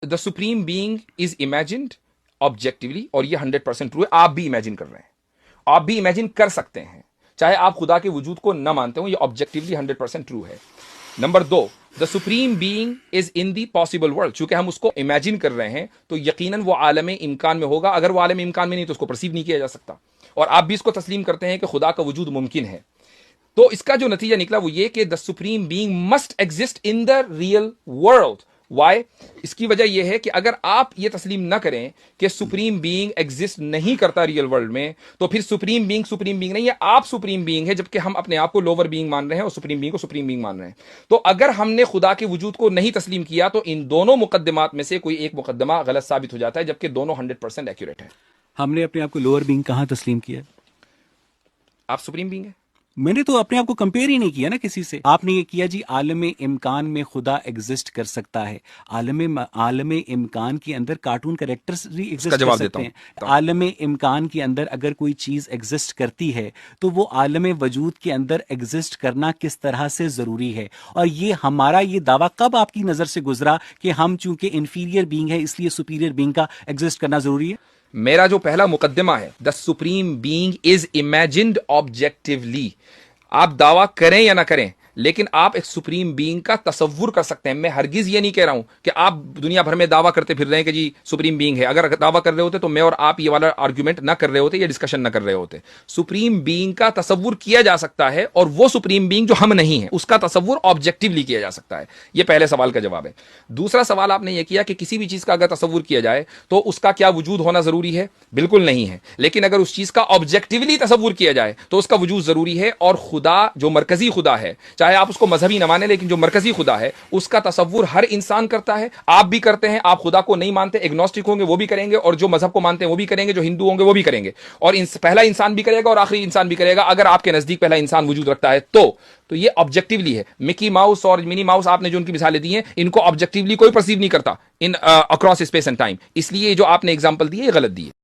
The supreme being is imagined objectively, اور یہ 100% true ہے. آپ بھی امیجن کر رہے ہیں, آپ بھی امیجن کر سکتے ہیں, چاہے آپ خدا کے وجود کو نہ مانتے ہوں. یہ آبجیکٹولی 100% ٹرو ہے. Number 2, the supreme being is in the possible world. چونکہ ہم اس کو امیجن کر رہے ہیں تو یقیناً وہ عالم امکان میں ہوگا. اگر وہ عالم امکان میں نہیں تو اس کو پرسیو نہیں کیا جا سکتا. اور آپ بھی اس کو تسلیم کرتے ہیں کہ خدا کا وجود ممکن ہے. تو اس کا جو نتیجہ نکلا وہ یہ کہ the supreme being must exist in the real world. Why? اس کی وجہ یہ ہے کہ اگر آپ یہ تسلیم نہ کریں کہ سپریم بینگ ایگزسٹ نہیں کرتا ریئل ورلڈ میں, تو پھر سپریم بینگ نہیں ہے, آپ سپریم بینگ ہے, جبکہ ہم اپنے آپ کو لوور بینگ مان رہے ہیں اور سپریم بینگ کو سپریم بینگ مان رہے ہیں. تو اگر ہم نے خدا کے وجود کو نہیں تسلیم کیا تو ان دونوں مقدمات میں سے کوئی ایک مقدمہ غلط ثابت ہو جاتا ہے, جبکہ دونوں 100% ایکوریٹ ہے. ہم نے اپنے آپ کو لوور بینگ کہاں تسلیم کیا؟ آپ سپریم بینگ ہے. میں نے تو اپنے آپ کو کمپیئر ہی نہیں کیا نا کسی سے. آپ نے یہ کیا جی عالم امکان میں خدا ایگزسٹ کر سکتا ہے. عالم امکان کے اندر کارٹون کریکٹرز بھی ایگزسٹ کر سکتے ہیں. عالم امکان کے اندر اگر کوئی چیز ایگزسٹ کرتی ہے تو وہ عالم وجود کے اندر ایگزسٹ کرنا کس طرح سے ضروری ہے. اور یہ ہمارا یہ دعویٰ کب آپ کی نظر سے گزرا کہ ہم چونکہ انفیریئر بینگ ہے اس لیے سپیریئر بینگ کا ایگزسٹ کرنا ضروری ہے؟ میرا جو پہلا مقدمہ ہے, the supreme being is imagined objectively. آپ دعویٰ کریں یا نہ کریں, لیکن آپ ایک سپریم بینگ کا تصور کر سکتے ہیں. میں ہرگز یہ نہیں کہہ رہا ہوں کہ آپ دنیا بھر میں دعویٰ کرتے پھر رہے ہیں کہ جی سپریم بینگ ہے. اگر دعویٰ کر رہے ہوتے تو میں اور آپ یہ والا آرگیومنٹ نہ کر رہے ہوتے, یہ ڈسکشن نہ کر رہے ہوتے. سپریم بینگ کا تصور کیا جا سکتا ہے, اور وہ سپریم بینگ جو ہم نہیں ہیں اس کا تصور آبجیکٹیولی کیا جا سکتا ہے. یہ پہلے سوال کا جواب ہے. دوسرا سوال آپ نے یہ کیا کہ کسی بھی چیز کا اگر تصور کیا جائے تو اس کا کیا وجود ہونا ضروری ہے؟ بالکل نہیں ہے. لیکن اگر اس چیز کا آبجیکٹیولی تصور کیا جائے تو اس کا وجود ضروری ہے. اور خدا جو مرکزی خدا ہے, چاہے آپ اس کو مذہبی نہ مانے, لیکن جو مرکزی خدا ہے اس کا تصور ہر انسان کرتا ہے. آپ بھی کرتے ہیں. آپ خدا کو نہیں مانتے, ایگنوسٹک ہوں گے وہ بھی کریں گے, اور جو مذہب کو مانتے ہیں وہ بھی کریں گے, جو ہندو ہوں گے وہ بھی کریں گے, اور پہلا انسان بھی کرے گا اور آخری انسان بھی کرے گا. اگر آپ کے نزدیک پہلا انسان وجود رکھتا ہے تو یہ آبجیکٹیولی ہے. مکی ماؤس اور منی ماؤس آپ نے جو ان کی مثالیں دی ہیں, ان کو آبجیکٹیولی کوئی پرسیو نہیں کرتا ان اکراس اسپیس اینڈ ٹائم. اس لیے جو آپ نے ایگزامپل دی ہے یہ غلط دی ہے.